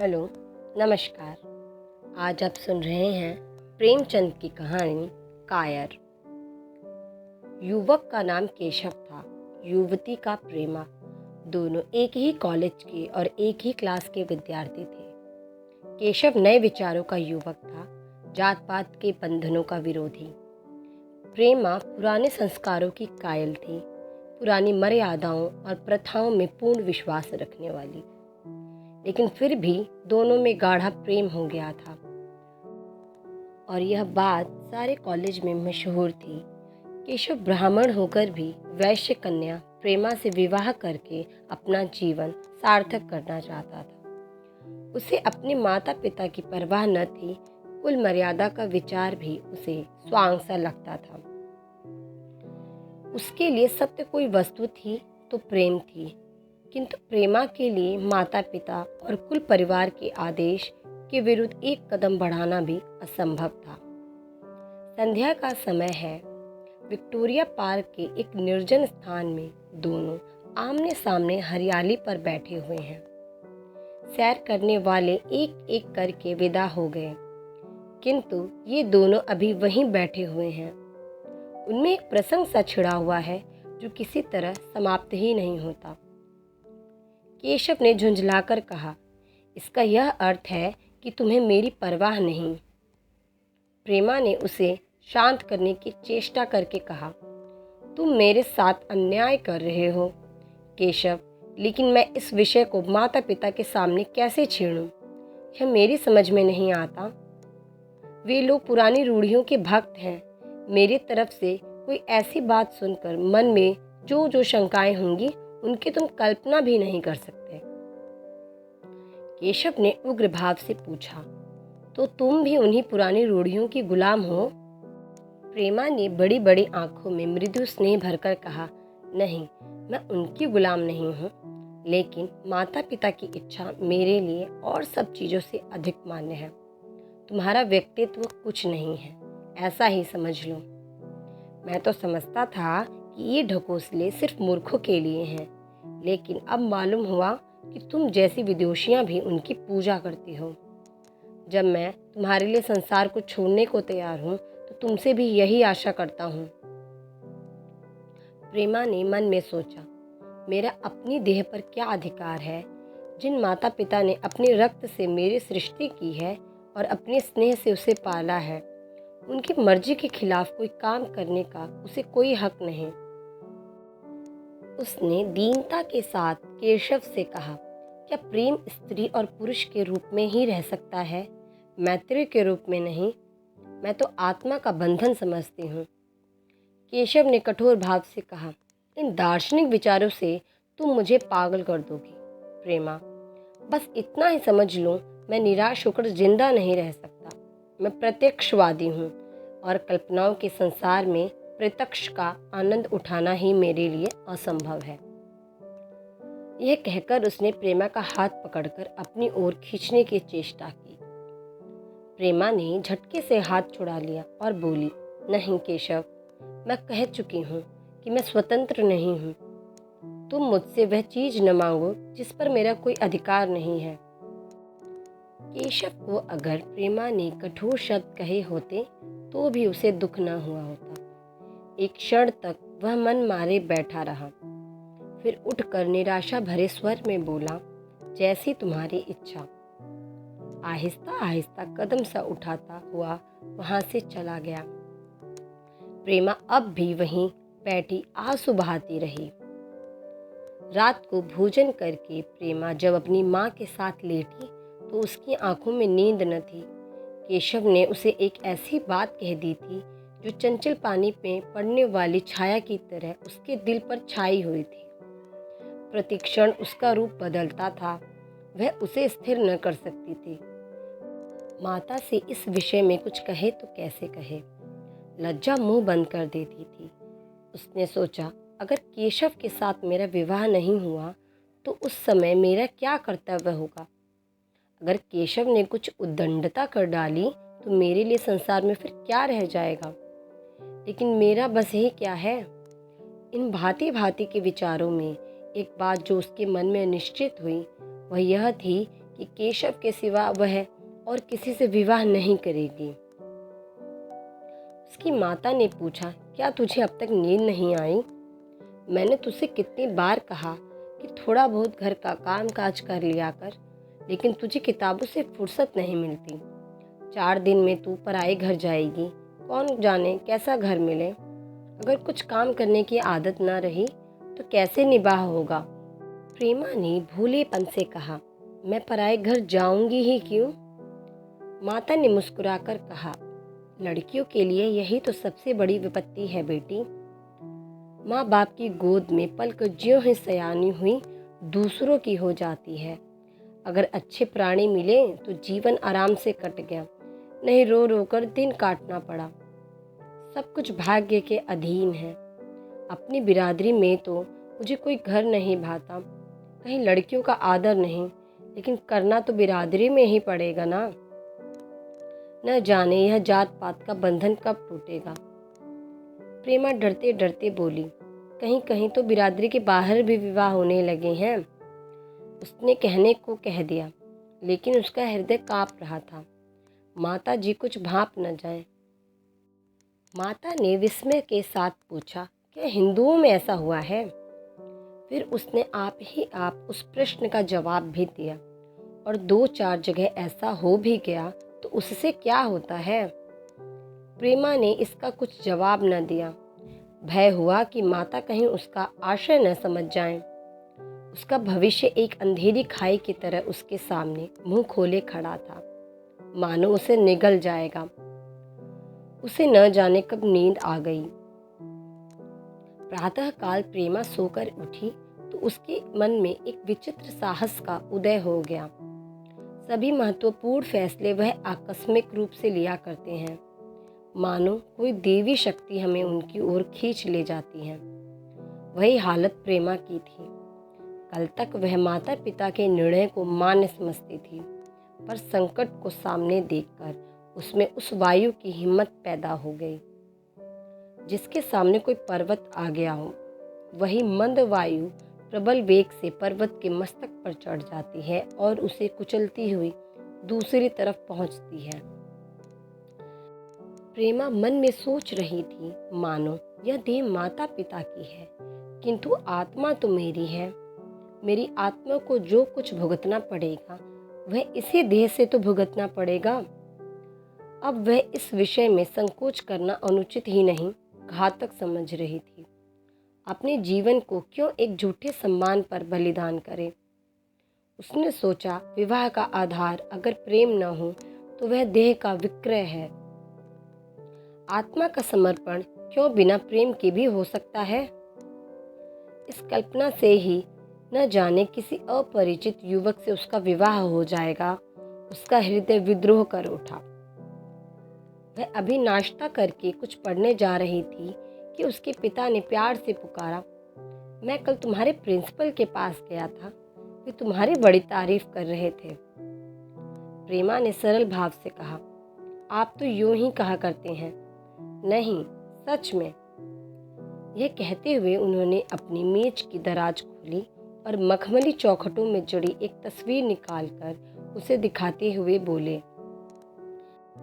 Hello, नमस्कार। आज आप सुन रहे हैं प्रेमचंद की कहानी कायर। युवक का नाम केशव था, युवती का प्रेमा। दोनों एक ही कॉलेज के और एक ही क्लास के विद्यार्थी थे। केशव नए विचारों का युवक था, जात पात के बंधनों का विरोधी। प्रेमा पुराने संस्कारों की कायल थी, पुरानी मर्यादाओं और प्रथाओं में पूर्ण विश्वास रखने वाली। लेकिन फिर भी दोनों में गाढ़ा प्रेम हो गया था और यह बात सारे कॉलेज में मशहूर थी। केशव ब्राह्मण होकर भी वैश्य कन्या प्रेमा से विवाह करके अपना जीवन सार्थक करना चाहता था। उसे अपने माता पिता की परवाह न थी, कुल मर्यादा का विचार भी उसे स्वांग सा लगता था। उसके लिए सत्य कोई वस्तु थी तो प्रेम थी, किंतु प्रेमा के लिए माता पिता और कुल परिवार के आदेश के विरुद्ध एक कदम बढ़ाना भी असंभव था। संध्या का समय है। विक्टोरिया पार्क के एक निर्जन स्थान में दोनों आमने सामने हरियाली पर बैठे हुए हैं। सैर करने वाले एक एक करके विदा हो गए, किंतु ये दोनों अभी वहीं बैठे हुए हैं। उनमें एक प्रसंग सा छिड़ा हुआ है जो किसी तरह समाप्त ही नहीं होता। केशव ने झुंझलाकर कहा, इसका यह अर्थ है कि तुम्हें मेरी परवाह नहीं। प्रेमा ने उसे शांत करने की चेष्टा करके कहा, तुम मेरे साथ अन्याय कर रहे हो केशव, लेकिन मैं इस विषय को माता पिता के सामने कैसे छेड़ूं? यह मेरी समझ में नहीं आता। वे लोग पुरानी रूढ़ियों के भक्त हैं। मेरी तरफ से कोई ऐसी बात सुनकर मन में जो जो शंकाएं होंगी उनकी तुम कल्पना भी नहीं कर सकते। केशव ने उग्र भाव से पूछा, तो तुम भी उन्हीं पुरानी रूढ़ियों की गुलाम हो? प्रेमा ने बड़ी बड़ी आंखों में मृदु स्नेह भरकर कहा, नहीं, मैं उनकी गुलाम नहीं हूँ, लेकिन माता पिता की इच्छा मेरे लिए और सब चीज़ों से अधिक मान्य है। तुम्हारा व्यक्तित्व कुछ नहीं है, ऐसा ही समझ लो। मैं तो समझता था कि ये ढकोसले सिर्फ मूर्खों के लिए हैं, लेकिन अब मालूम हुआ कि तुम जैसी विदुषियां भी उनकी पूजा करती हो। जब मैं तुम्हारे लिए संसार को छोड़ने को तैयार हूँ तो तुमसे भी यही आशा करता हूँ। प्रेमा ने मन में सोचा, मेरा अपनी देह पर क्या अधिकार है? जिन माता पिता ने अपने रक्त से मेरी सृष्टि की है और अपने स्नेह से उसे पाला है, उनकी मर्जी के खिलाफ कोई काम करने का उसे कोई हक नहीं। उसने दीनता के साथ केशव से कहा, क्या प्रेम स्त्री और पुरुष के रूप में ही रह सकता है, मैत्री के रूप में नहीं? मैं तो आत्मा का बंधन समझती हूँ। केशव ने कठोर भाव से कहा, इन दार्शनिक विचारों से तुम मुझे पागल कर दोगी प्रेमा। बस इतना ही समझ लो, मैं निराश होकर जिंदा नहीं रह सकता। मैं प्रत्यक्षवादी हूँ और कल्पनाओं के संसार में प्रत्यक्ष का आनंद उठाना ही मेरे लिए असंभव है। यह कहकर उसने प्रेमा का हाथ पकड़कर अपनी ओर खींचने की चेष्टा की। प्रेमा ने झटके से हाथ छुड़ा लिया और बोली, नहीं केशव, मैं कह चुकी हूँ कि मैं स्वतंत्र नहीं हूँ। तुम मुझसे वह चीज न मांगो जिस पर मेरा कोई अधिकार नहीं है। केशव को अगर प्रेमा ने कठोर शब्द कहे होते तो भी उसे दुख न हुआ होता। एक क्षण तक वह मन मारे बैठा रहा, फिर उठकर निराशा भरे स्वर में बोला, जैसी तुम्हारी इच्छा। आहिस्ता आहिस्ता कदम सा उठाता हुआ वहां से चला गया। प्रेमा अब भी वहीं बैठी आंसू बहाती रही। रात को भोजन करके प्रेमा जब अपनी माँ के साथ लेटी तो उसकी आंखों में नींद न थी। केशव ने उसे एक ऐसी बात कह दी थी जो चंचल पानी में पड़ने वाली छाया की तरह उसके दिल पर छाई हुई थी। प्रतिक्षण उसका रूप बदलता था, वह उसे स्थिर न कर सकती थी। माता से इस विषय में कुछ कहे तो कैसे कहे, लज्जा मुंह बंद कर देती थी। उसने सोचा, अगर केशव के साथ मेरा विवाह नहीं हुआ तो उस समय मेरा क्या कर्तव्य होगा? अगर केशव ने कुछ उद्दंडता कर डाली तो मेरे लिए संसार में फिर क्या रह जाएगा? लेकिन मेरा बस ही क्या है? इन भांति भांति के विचारों में एक बात जो उसके मन में निश्चित हुई वह यह थी कि केशव के सिवा वह और किसी से विवाह नहीं करेगी। उसकी माता ने पूछा, क्या तुझे अब तक नींद नहीं आई? मैंने तुझसे कितनी बार कहा कि थोड़ा बहुत घर का काम काज कर लिया कर, लेकिन तुझे किताबों से फुर्सत नहीं मिलती। 4 दिन में तू पराए घर जाएगी, कौन जाने कैसा घर मिले। अगर कुछ काम करने की आदत ना रही तो कैसे निबाह होगा? प्रेमा ने भोलेपन से कहा, मैं पराए घर जाऊंगी ही क्यों? माता ने मुस्कुराकर कहा, लड़कियों के लिए यही तो सबसे बड़ी विपत्ति है बेटी। माँ बाप की गोद में पलकर ज्यों ही सयानी हुई दूसरों की हो जाती है। अगर अच्छे प्राणी मिले तो जीवन आराम से कट गया, नहीं रो रो कर दिन काटना पड़ा। सब कुछ भाग्य के अधीन है। अपनी बिरादरी में तो मुझे कोई घर नहीं भाता, कहीं लड़कियों का आदर नहीं, लेकिन करना तो बिरादरी में ही पड़ेगा ना। न जाने यह जात पात का बंधन कब टूटेगा। प्रेमा डरते डरते बोली, कहीं कहीं तो बिरादरी के बाहर भी विवाह होने लगे हैं। उसने कहने को कह दिया, लेकिन उसका हृदय कांप रहा था। माता जी कुछ भाप न जाए। माता ने विस्मय के साथ पूछा, क्या हिंदुओं में ऐसा हुआ है? फिर उसने आप उस प्रश्न का जवाब भी दिया, और 2-4 जगह ऐसा हो भी गया तो उससे क्या होता है? प्रेमा ने इसका कुछ जवाब न दिया। भय हुआ कि माता कहीं उसका आशय न समझ जाएं। उसका भविष्य एक अंधेरी खाई की तरह उसके सामने मुंह खोले खड़ा था, मानो उसे निगल जाएगा। उसे न जाने कब नींद आ गई। प्रातःकाल प्रेमा सोकर उठी तो उसके मन में एक विचित्र साहस का उदय हो गया। सभी महत्वपूर्ण फैसले वह आकस्मिक रूप से लिया करते हैं, मानो कोई देवी शक्ति हमें उनकी ओर खींच ले जाती है। वही हालत प्रेमा की थी। कल तक वह माता पिता के निर्णय को मान्य समझती थी, पर संकट को सामने देखकर उसमें उस वायु की हिम्मत पैदा हो गई जिसके सामने कोई पर्वत आ गया हो। वही मंद वायु प्रबल वेग से पर्वत के मस्तक पर चढ़ जाती है और उसे कुचलती हुई दूसरी तरफ पहुंचती है। प्रेमा मन में सोच रही थी, मानो यह देह माता पिता की है, किंतु आत्मा तो मेरी है। मेरी आत्मा को जो कुछ भुगतना पड़ेगा वह इसी देह से तो भुगतना पड़ेगा। अब वह इस विषय में संकोच करना अनुचित ही नहीं, घातक समझ रही थी। अपने जीवन को क्यों एक झूठे सम्मान पर बलिदान करे? उसने सोचा, विवाह का आधार अगर प्रेम न हो तो वह देह का विक्रय है। आत्मा का समर्पण क्यों बिना प्रेम के भी हो सकता है? इस कल्पना से ही न जाने किसी अपरिचित युवक से उसका विवाह हो जाएगा। उसका हृदय विद्रोह कर उठा। वह अभी नाश्ता करके कुछ पढ़ने जा रही थी कि उसके पिता ने प्यार से पुकारा, मैं कल तुम्हारे प्रिंसिपल के पास गया था, वे तुम्हारी बड़ी तारीफ कर रहे थे। प्रेमा ने सरल भाव से कहा, आप तो यूं ही कहा करते हैं। नहीं, सच में। यह कहते हुए उन्होंने अपनी मेज की दराज खोली और मखमली चौखटों में जुड़ी एक तस्वीर निकालकर उसे दिखाते हुए बोले,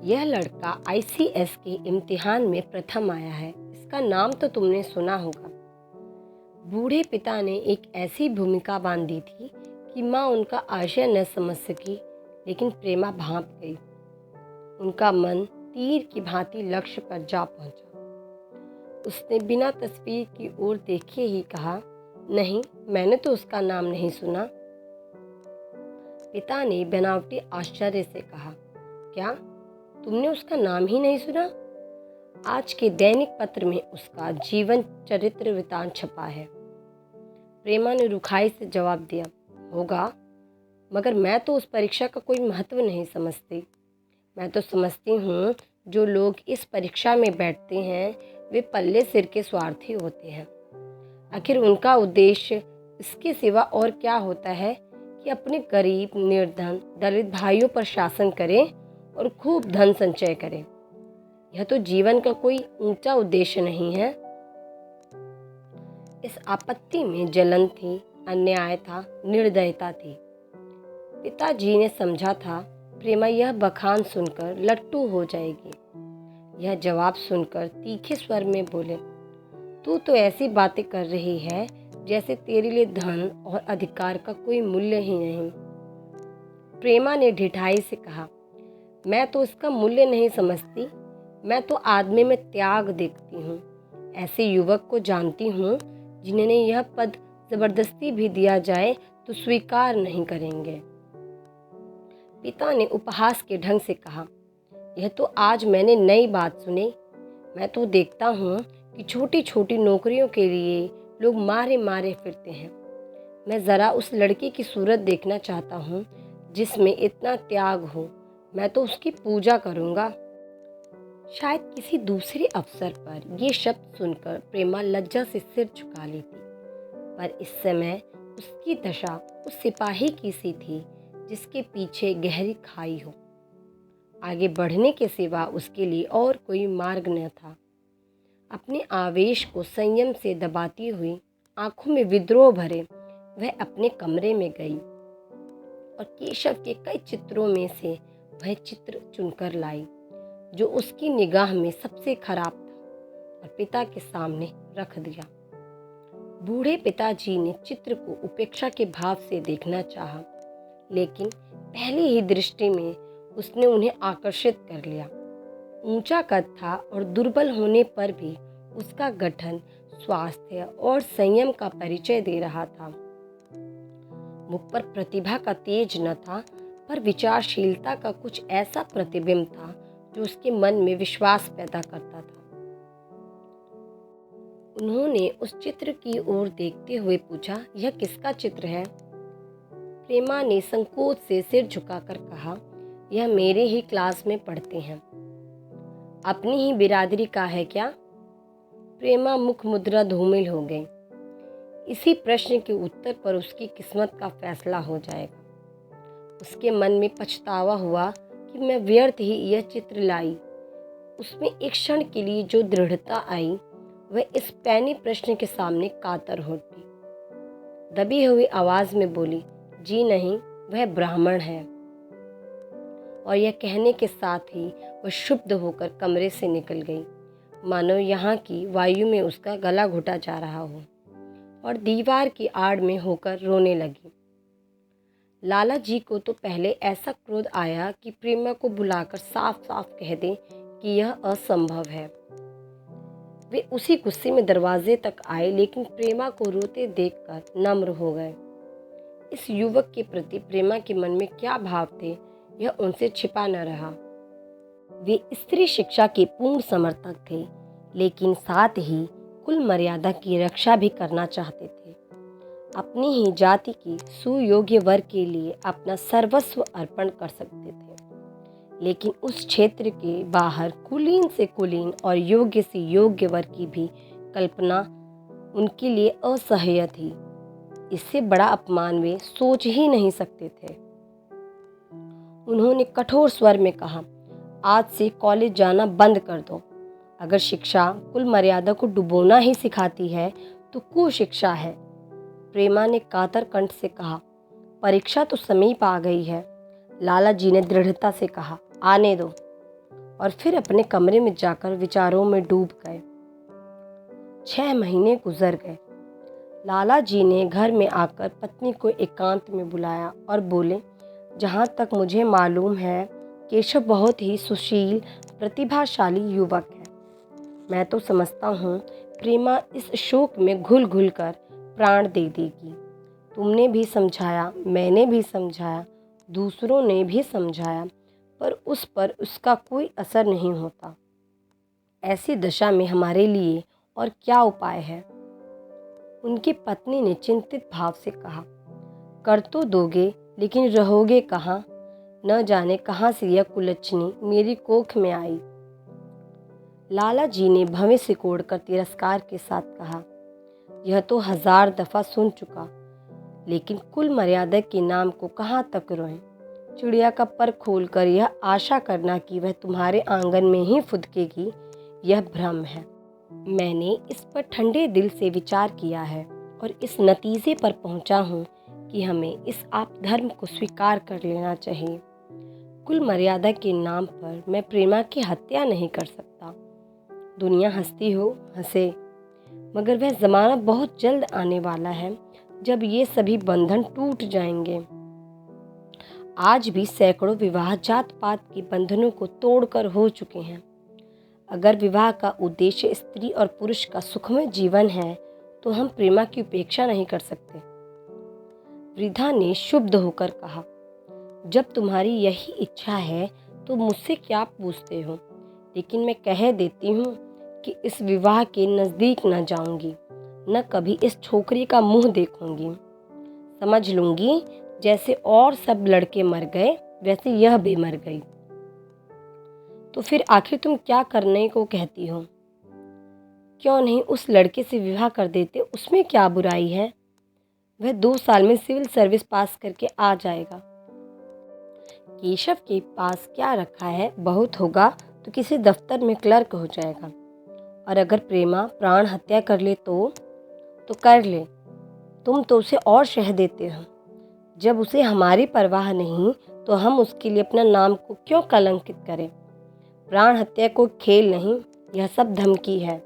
यह लड़का ICS के इम्तिहान में प्रथम आया है। इसका नाम तो तुमने सुना होगा। बूढ़े पिता ने एक ऐसी भूमिका बांधी थी कि माँ उनका आशय न समझ सकी, लेकिन प्रेमा भांप गई। उनका मन तीर की भांति लक्ष्य पर जा पहुंचा। उसने बिना तस्वीर की ओर देखे ही कहा, नहीं, मैंने तो उसका नाम नहीं सुना। पिता ने बनावटी आश्चर्य से कहा, क्या तुमने उसका नाम ही नहीं सुना? आज के दैनिक पत्र में उसका जीवन चरित्र वृतांत छपा है। प्रेमा ने रुखाई से जवाब दिया, होगा, मगर मैं तो उस परीक्षा का कोई महत्व नहीं समझती। मैं तो समझती हूँ जो लोग इस परीक्षा में बैठते हैं वे पल्ले सिर के स्वार्थी होते हैं। आखिर उनका उद्देश्य इसके सिवा और क्या होता है कि अपने गरीब, निर्धन, दलित भाइयों पर शासन करें और खूब धन संचय करें। यह तो जीवन का कोई ऊंचा उद्देश्य नहीं है। इस आपत्ति में जलन थी, अन्याय था, निर्दयता थी। पिताजी ने समझा था प्रेमा यह बखान सुनकर लट्टू हो जाएगी। यह जवाब सुनकर तीखे स्वर में बोले, तू तो ऐसी बातें कर रही है जैसे तेरे लिए धन और अधिकार का कोई मूल्य ही नहीं। प्रेमा ने ढिठाई से कहा, मैं तो इसका मूल्य नहीं समझती, मैं तो आदमी में त्याग देखती हूँ। ऐसे युवक को जानती हूँ जिन्हें यह पद जबरदस्ती भी दिया जाए तो स्वीकार नहीं करेंगे। पिता ने उपहास के ढंग से कहा, यह तो आज मैंने नई बात सुनी। मैं तो देखता हूँ कि छोटी छोटी नौकरियों के लिए लोग मारे मारे फिरते हैं। मैं ज़रा उस लड़की की सूरत देखना चाहता हूँ जिसमें इतना त्याग हो। मैं तो उसकी पूजा करूँगा। शायद किसी दूसरे अवसर पर ये शब्द सुनकर प्रेमा लज्जा से सिर झुका लेती, पर इस समय उसकी दशा उस सिपाही की सी थी जिसके पीछे गहरी खाई हो। आगे बढ़ने के सिवा उसके लिए और कोई मार्ग न था। अपने आवेश को संयम से दबाती हुई, आंखों में विद्रोह भरे, वह अपने कमरे में गई और केशव के कई चित्रों में से वह चित्र चुनकर लाई जो उसकी निगाह में सबसे खराब था और पिता के सामने रख दिया। बूढ़े पिताजी ने चित्र को उपेक्षा के भाव से देखना चाहा, लेकिन पहली ही दृष्टि में उसने उन्हें आकर्षित कर लिया। ऊंचा कद था और दुर्बल होने पर भी उसका गठन स्वास्थ्य और संयम का परिचय दे रहा था। मुख पर प्रतिभा का तेज न था, पर विचारशीलता का कुछ ऐसा प्रतिबिंब था जो उसके मन में विश्वास पैदा करता था। उन्होंने उस चित्र की ओर देखते हुए पूछा, यह किसका चित्र है? प्रेमा ने संकोच से सिर झुकाकर कहा, यह मेरे ही क्लास में पढ़ते हैं। अपनी ही बिरादरी का है क्या? प्रेमा मुख मुद्रा धूमिल हो गई। इसी प्रश्न के उत्तर पर उसकी किस्मत का फैसला हो जाएगा। उसके मन में पछतावा हुआ कि मैं व्यर्थ ही यह चित्र लाई। उसमें एक क्षण के लिए जो दृढ़ता आई वह इस पैनी प्रश्न के सामने कातर होती। दबी हुई आवाज में बोली, जी नहीं, वह ब्राह्मण है। और यह कहने के साथ ही वह क्षुब्ध होकर कमरे से निकल गई, मानो यहाँ की वायु में उसका गला घुटा जा रहा हो, और दीवार की आड़ में होकर रोने लगी। लाला जी को तो पहले ऐसा क्रोध आया कि प्रेमा को बुलाकर साफ साफ कह दें कि यह असंभव है। वे उसी गुस्से में दरवाजे तक आए, लेकिन प्रेमा को रोते देखकर नम्र हो गए। इस युवक के प्रति प्रेमा के मन में क्या भाव थे, यह उनसे छिपा न रहा। वे स्त्री शिक्षा के पूर्ण समर्थक थे, लेकिन साथ ही कुल मर्यादा की रक्षा भी करना चाहते थे। अपनी ही जाति की सुयोग्य वर्ग के लिए अपना सर्वस्व अर्पण कर सकते थे, लेकिन उस क्षेत्र के बाहर कुलीन से कुलीन और योग्य से योग्य वर्ग की भी कल्पना उनके लिए असह्य थी। इससे बड़ा अपमान वे सोच ही नहीं सकते थे। उन्होंने कठोर स्वर में कहा, आज से कॉलेज जाना बंद कर दो। अगर शिक्षा कुल मर्यादा को डुबोना ही सिखाती है तो कुशिक्षा है। प्रेमा ने कातर कंठ से कहा, परीक्षा तो समीप आ गई है। लाला जी ने दृढ़ता से कहा, आने दो, और फिर अपने कमरे में जाकर विचारों में डूब गए। 6 महीने गुजर गए। लाला जी ने घर में आकर पत्नी को एकांत में बुलाया और बोले, जहाँ तक मुझे मालूम है केशव बहुत ही सुशील प्रतिभाशाली युवक है। मैं तो समझता हूँ प्रेमा इस शोक में घुल घुल कर प्राण दे देगी। तुमने भी समझाया, मैंने भी समझाया, दूसरों ने भी समझाया, पर उस पर उसका कोई असर नहीं होता। ऐसी दशा में हमारे लिए और क्या उपाय है? उनकी पत्नी ने चिंतित भाव से कहा, कर तो दोगे, लेकिन रहोगे कहाँ? न जाने कहाँ से यह कुलच्छनी मेरी कोख में आई। लाला जी ने भवें सिकोड़कर तिरस्कार के साथ कहा, यह तो 1000 दफा सुन चुका, लेकिन कुल मर्यादा के नाम को कहाँ तक रोएं? चिड़िया का पर खोलकर यह आशा करना कि वह तुम्हारे आंगन में ही फुदकेगी, यह भ्रम है। मैंने इस पर ठंडे दिल से विचार किया है और इस नतीजे पर पहुंचा हूँ कि हमें इस आप धर्म को स्वीकार कर लेना चाहिए। कुल मर्यादा के नाम पर मैं प्रेमा की हत्या नहीं कर सकता। दुनिया हंसती हो हंसे, मगर वह ज़माना बहुत जल्द आने वाला है जब ये सभी बंधन टूट जाएंगे। आज भी सैकड़ों विवाह जात पात के बंधनों को तोड़कर हो चुके हैं। अगर विवाह का उद्देश्य स्त्री और पुरुष का सुखमय जीवन है तो हम प्रेमा की उपेक्षा नहीं कर सकते। वृद्धा ने शुद्ध होकर कहा, जब तुम्हारी यही इच्छा है तो मुझसे क्या पूछते हो, लेकिन मैं कह देती हूँ कि इस विवाह के नज़दीक न जाऊंगी, न कभी इस छोकरी का मुंह देखूंगी। समझ लूंगी जैसे और सब लड़के मर गए वैसे यह भी मर गई। तो फिर आखिर तुम क्या करने को कहती हो? क्यों नहीं उस लड़के से विवाह कर देते, उसमें क्या बुराई है? वह 2 साल में सिविल सर्विस पास करके आ जाएगा। केशव के पास क्या रखा है, बहुत होगा तो किसी दफ्तर में क्लर्क हो जाएगा। और अगर प्रेमा प्राण हत्या कर ले तो कर ले, तुम तो उसे और शह देते हो। जब उसे हमारी परवाह नहीं तो हम उसके लिए अपना नाम को क्यों कलंकित करें? प्राण हत्या कोई खेल नहीं, यह सब धमकी है।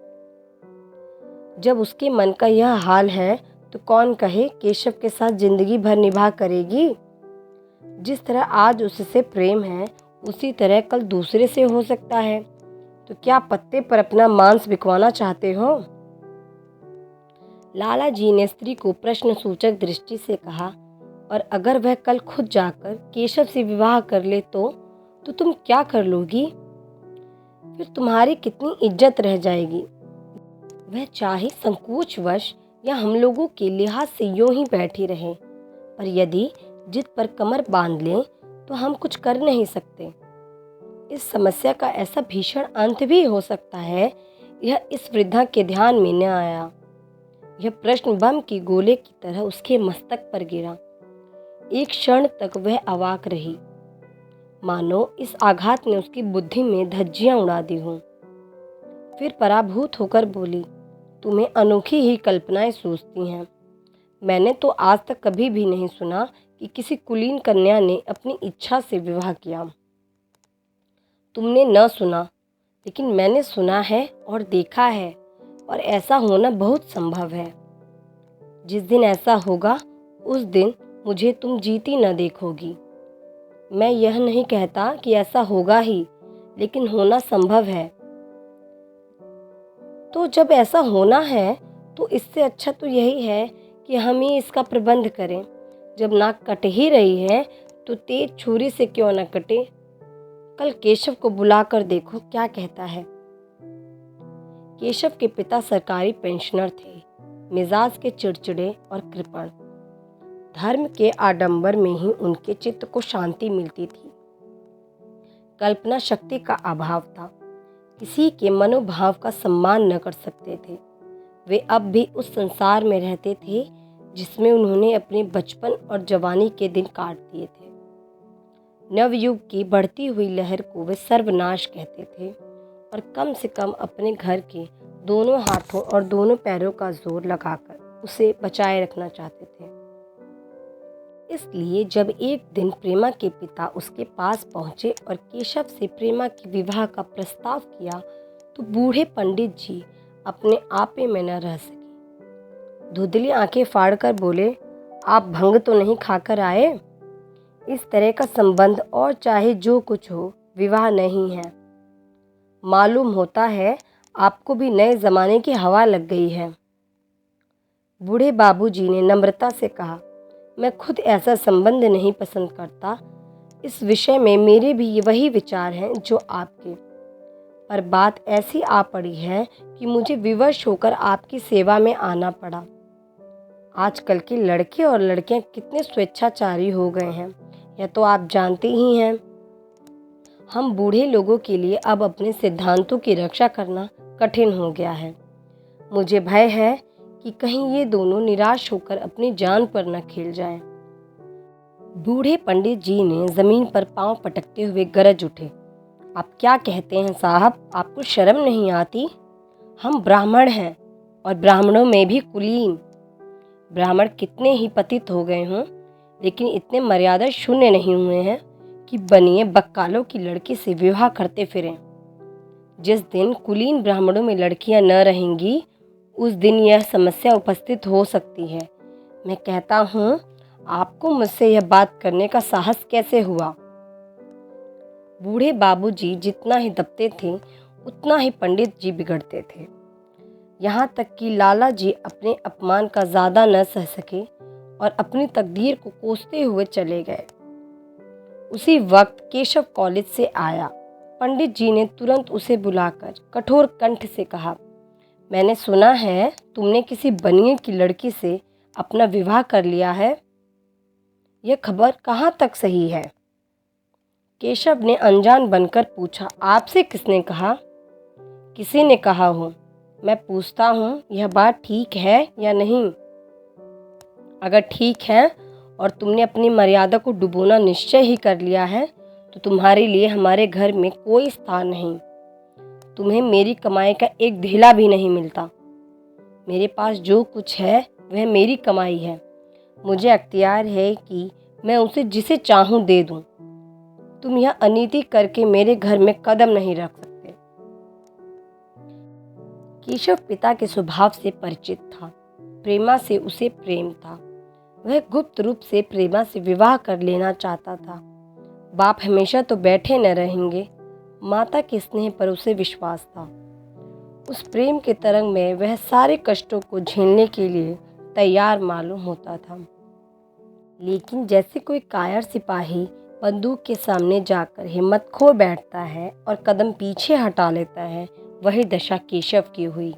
जब उसके मन का यह हाल है तो कौन कहे केशव के साथ जिंदगी भर निभा करेगी? जिस तरह आज उससे प्रेम है उसी तरह कल दूसरे से हो सकता है। तो क्या पत्ते पर अपना मांस बिकवाना चाहते हो? लाला जी ने स्त्री को प्रश्न सूचक दृष्टि से कहा, और अगर वह कल खुद जाकर केशव से विवाह कर ले तो तुम क्या कर लोगी? फिर तुम्हारी कितनी इज्जत रह जाएगी। वह चाहे संकोचवश या हम लोगों के लिहाज से यूं ही बैठी रहे, पर यदि जिद पर कमर बांध लें तो हम कुछ कर नहीं सकते। इस समस्या का ऐसा भीषण अंत भी हो सकता है, यह इस वृद्धा के ध्यान में न आया। यह प्रश्न बम की गोले की तरह उसके मस्तक पर गिरा। एक क्षण तक वह अवाक रही, मानो इस आघात ने उसकी बुद्धि में धज्जियां उड़ा दी हों। फिर पराभूत होकर बोली, तुम्हें अनोखी ही कल्पनाएं सूझती हैं। मैंने तो आज तक कभी भी नहीं सुना कि किसी कुलीन कन्या ने अपनी इच्छा से विवाह किया। तुमने न सुना, लेकिन मैंने सुना है और देखा है, और ऐसा होना बहुत संभव है। जिस दिन ऐसा होगा उस दिन मुझे तुम जीती न देखोगी। मैं यह नहीं कहता कि ऐसा होगा ही, लेकिन होना संभव है। तो जब ऐसा होना है तो इससे अच्छा तो यही है कि हम ही इसका प्रबंध करें। जब नाक कट ही रही है तो तेज छुरी से क्यों न कटे। कल केशव को बुलाकर देखो क्या कहता है। केशव के पिता सरकारी पेंशनर थे, मिजाज के चिड़चिड़े और कृपण। धर्म के आडंबर में ही उनके चित्त को शांति मिलती थी। कल्पना शक्ति का अभाव था, किसी के मनोभाव का सम्मान न कर सकते थे। वे अब भी उस संसार में रहते थे जिसमें उन्होंने अपने बचपन और जवानी के दिन काट दिए थे। नवयुग की बढ़ती हुई लहर को वे सर्वनाश कहते थे, और कम से कम अपने घर के दोनों हाथों और दोनों पैरों का जोर लगाकर उसे बचाए रखना चाहते थे। इसलिए जब एक दिन प्रेमा के पिता उसके पास पहुंचे और केशव से प्रेमा के विवाह का प्रस्ताव किया तो बूढ़े पंडित जी अपने आपे में न रह सके। धुंधली आंखें फाड़कर बोले, आप भंग तो नहीं खाकर आए? इस तरह का संबंध और चाहे जो कुछ हो, विवाह नहीं है। मालूम होता है आपको भी नए जमाने की हवा लग गई है। बूढ़े बाबूजी ने नम्रता से कहा, मैं खुद ऐसा संबंध नहीं पसंद करता। इस विषय में मेरे भी वही विचार हैं जो आपके, पर बात ऐसी आ पड़ी है कि मुझे विवश होकर आपकी सेवा में आना पड़ा। आजकल के लड़के और लड़कियां कितने स्वेच्छाचारी हो गए हैं, यह तो आप जानते ही हैं। हम बूढ़े लोगों के लिए अब अपने सिद्धांतों की रक्षा करना कठिन हो गया है। मुझे भय है कि कहीं ये दोनों निराश होकर अपनी जान पर न खेल जाएं। बूढ़े पंडित जी ने जमीन पर पांव पटकते हुए गरज उठे, आप क्या कहते हैं साहब, आपको शर्म नहीं आती? हम ब्राह्मण हैं, और ब्राह्मणों में भी कुलीन। ब्राह्मण कितने ही पतित हो गए हों, लेकिन इतने मर्यादा शून्य नहीं हुए हैं कि बनिए बक्कालों की लड़की से विवाह करते फिरें। जिस दिन कुलीन ब्राह्मणों में लड़कियां न रहेंगी, उस दिन यह समस्या उपस्थित हो सकती है। मैं कहता हूँ, आपको मुझसे यह बात करने का साहस कैसे हुआ? बूढ़े बाबूजी जितना ही दबते थे, उतना ही पंडित जी बिगड़ते थे। यहाँ तक कि लाला जी अपने अपमान का ज़्यादा न सह सके और अपनी तकदीर को कोसते हुए चले गए। उसी वक्त केशव कॉलेज से आया। पंडित जी ने तुरंत उसे बुलाकर कठोर कंठ से कहा, मैंने सुना है तुमने किसी बनिए की लड़की से अपना विवाह कर लिया है। यह खबर कहाँ तक सही है? केशव ने अनजान बनकर पूछा, आपसे किसने कहा? किसी ने कहा हो। मैं पूछता हूँ, यह बात ठीक है या नहीं? अगर ठीक है और तुमने अपनी मर्यादा को डुबोना निश्चय ही कर लिया है, तो तुम्हारे लिए हमारे घर में कोई स्थान नहीं। तुम्हें मेरी कमाई का एक ढेला भी नहीं मिलता। मेरे पास जो कुछ है वह मेरी कमाई है। मुझे अख्तियार है कि मैं उसे जिसे चाहूँ दे दूँ। तुम यह अनीति करके मेरे घर में कदम नहीं रख सकते। केशव पिता के स्वभाव से परिचित था। प्रेमा से उसे प्रेम था। वह गुप्त रूप से प्रेमा से विवाह कर लेना चाहता था। बाप हमेशा तो बैठे न रहेंगे। माता के स्नेह पर उसे विश्वास था। उस प्रेम के तरंग में वह सारे कष्टों को झेलने के लिए तैयार मालूम होता था। लेकिन जैसे कोई कायर सिपाही बंदूक के सामने जाकर हिम्मत खो बैठता है और कदम पीछे हटा लेता है, वही दशा केशव की हुई।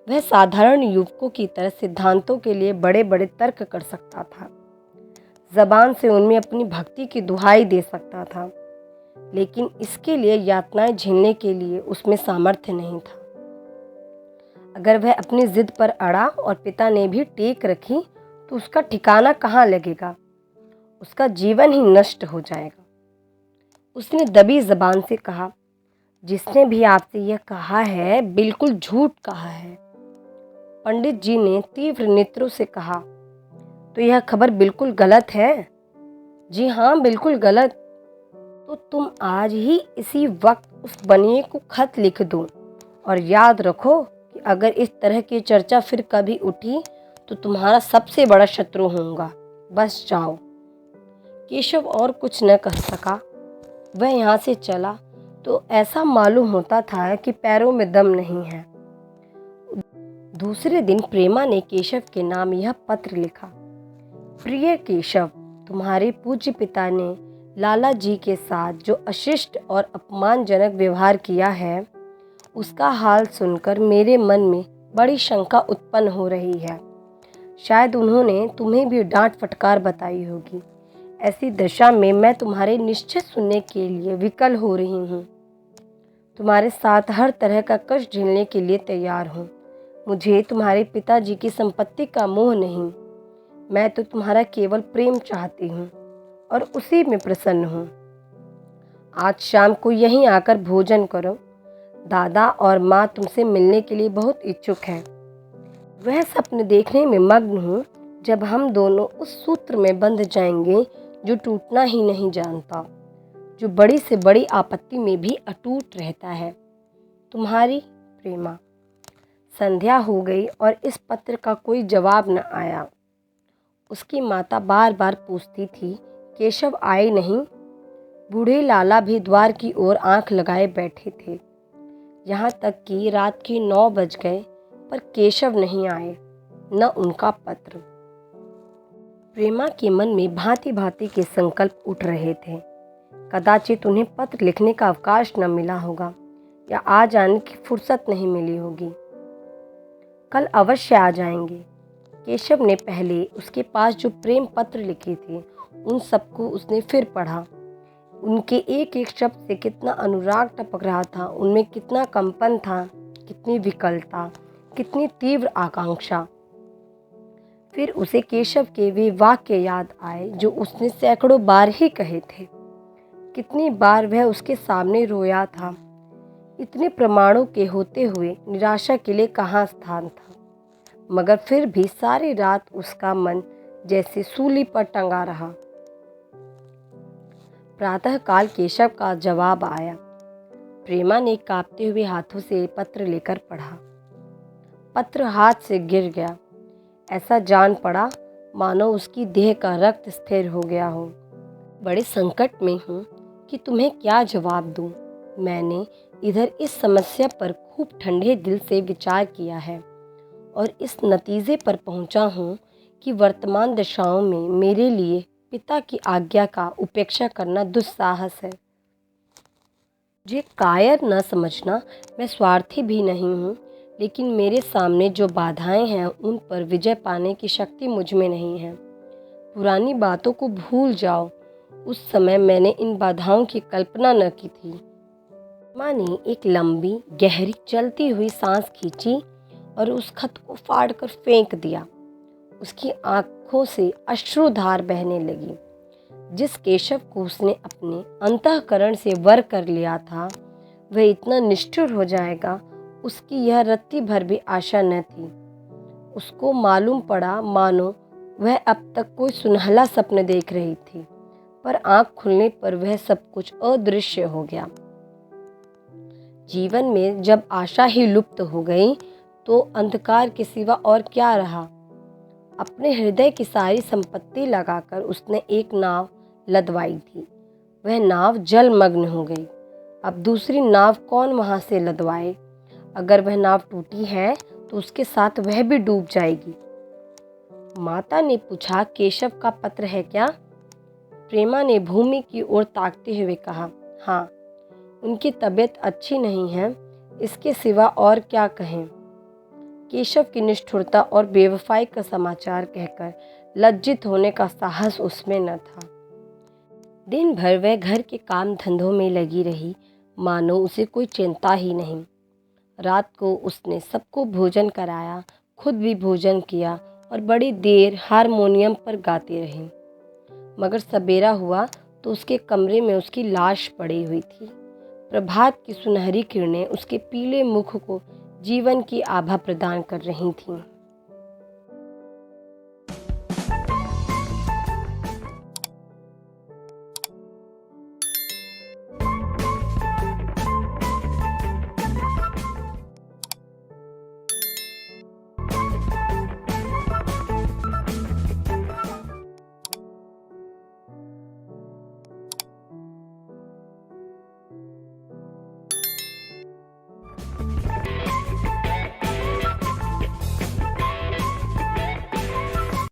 वह साधारण युवकों की तरह सिद्धांतों के लिए बड़े बड़े तर्क कर सकता था। जबान से उनमें अपनी भक्ति की दुहाई दे सकता था, लेकिन इसके लिए यातनाएं झेलने के लिए उसमें सामर्थ्य नहीं था। अगर वह अपनी जिद पर अड़ा और पिता ने भी टेक रखी, तो उसका ठिकाना कहाँ लगेगा? उसका जीवन ही नष्ट हो जाएगा। उसने दबी जबान से कहा, जिसने भी आपसे यह कहा है बिल्कुल झूठ कहा है। पंडित जी ने तीव्र नेत्रों से कहा, तो यह खबर बिल्कुल गलत है? जी हाँ, बिल्कुल गलत। तो तुम आज ही इसी वक्त उस बनिए को खत लिख दो और याद रखो कि अगर इस तरह की चर्चा फिर कभी उठी तो तुम्हारा सबसे बड़ा शत्रु होऊंगा। बस जाओ। केशव और कुछ न कह सका। वह यहाँ से चला तो ऐसा मालूम होता था कि पैरों में दम नहीं है। दूसरे दिन प्रेमा ने केशव के नाम यह पत्र लिखा, प्रिय केशव, तुम्हारे पूज्य पिता ने लाला जी के साथ जो अशिष्ट और अपमानजनक व्यवहार किया है, उसका हाल सुनकर मेरे मन में बड़ी शंका उत्पन्न हो रही है। शायद उन्होंने तुम्हें भी डांट फटकार बताई होगी। ऐसी दशा में मैं तुम्हारे निश्चय सुनने के लिए विकल हो रही हूँ। तुम्हारे साथ हर तरह का कष्ट झेलने के लिए तैयार हूँ। मुझे तुम्हारे पिताजी की संपत्ति का मोह नहीं। मैं तो तुम्हारा केवल प्रेम चाहती हूँ और उसी में प्रसन्न हूँ। आज शाम को यहीं आकर भोजन करो। दादा और माँ तुमसे मिलने के लिए बहुत इच्छुक हैं। वह सपने देखने में मग्न हूँ जब हम दोनों उस सूत्र में बंध जाएंगे जो टूटना ही नहीं जानता, जो बड़ी से बड़ी आपत्ति में भी अटूट रहता है। तुम्हारी प्रेमा। संध्या हो गई और इस पत्र का कोई जवाब न आया। उसकी माता बार बार पूछती थी, केशव आए नहीं? बूढ़े लाला भी द्वार की ओर आंख लगाए बैठे थे। यहाँ तक कि रात के 9 बज गए पर केशव नहीं आए, न उनका पत्र। प्रेमा के मन में भांति भांति के संकल्प उठ रहे थे। कदाचित उन्हें पत्र लिखने का अवकाश न मिला होगा या आ जाने की फुर्सत नहीं मिली होगी। कल अवश्य आ जाएंगे। केशव ने पहले उसके पास जो प्रेम पत्र लिखे थे उन सबको उसने फिर पढ़ा। उनके एक एक शब्द से कितना अनुराग टपक रहा था, उनमें कितना कंपन था, कितनी विकलता, कितनी तीव्र आकांक्षा। फिर उसे केशव के वे वाक्य याद आए जो उसने सैकड़ों बार ही कहे थे। कितनी बार वह उसके सामने रोया था। इतने प्रमाणों के होते हुए निराशा के लिए कहाँ स्थान था। मगर फिर भी सारी रात उसका मन जैसे सूली पर टंगा रहा। प्रातःकाल केशव का जवाब आया। प्रेमा ने कांपते हुए हाथों से पत्र लेकर पढ़ा। पत्र हाथ से गिर गया। ऐसा जान पड़ा मानो उसकी देह का रक्त स्थिर हो गया हो। बड़े संकट में हूँ कि तुम्हें क्या जवाब दूँ। मैंने इधर इस समस्या पर खूब ठंडे दिल से विचार किया है और इस नतीजे पर पहुँचा हूँ कि वर्तमान दशाओं में मेरे लिए पिता की आज्ञा का उपेक्षा करना दुस्साहस है। मुझे कायर न समझना, मैं स्वार्थी भी नहीं हूँ, लेकिन मेरे सामने जो बाधाएं हैं उन पर विजय पाने की शक्ति मुझ में नहीं है। पुरानी बातों को भूल जाओ। उस समय मैंने इन बाधाओं की कल्पना न की थी। माँ ने एक लंबी गहरी चलती हुई सांस खींची और उस खत को फाड़कर फेंक दिया। उसकी आंखों से अश्रुधार बहने लगी। जिस केशव को उसने अपने अंतःकरण से वर कर लिया था, वह इतना निष्ठुर हो जाएगा, उसकी यह रत्ती भर भी आशा न थी। उसको मालूम पड़ा मानो वह अब तक कोई सुनहला सपने देख रही थी, पर आंख खुलने पर वह सब कुछ अदृश्य हो गया। जीवन में जब आशा ही लुप्त हो गई तो अंधकार के सिवा और क्या रहा। अपने हृदय की सारी संपत्ति लगाकर उसने एक नाव लदवाई थी। वह नाव जलमग्न हो गई। अब दूसरी नाव कौन वहां से लदवाए। अगर वह नाव टूटी है तो उसके साथ वह भी डूब जाएगी। माता ने पूछा, केशव का पत्र है क्या? प्रेमा ने भूमि की ओर ताकते हुए कहा, हाँ, उनकी तबीयत अच्छी नहीं है, इसके सिवा और क्या कहें। केशव की निष्ठुरता और बेवफाई का समाचार कहकर लज्जित होने का साहस उसमें न था। दिन भर वह घर के काम धंधों में लगी रही, मानो उसे कोई चिंता ही नहीं। रात को उसने सबको भोजन कराया, खुद भी भोजन किया और बड़ी देर हारमोनियम पर गाती रही। मगर सवेरा हुआ तो उसके कमरे में उसकी लाश पड़ी हुई थी। प्रभात की सुनहरी किरणें उसके पीले मुख को जीवन की आभा प्रदान कर रही थीं।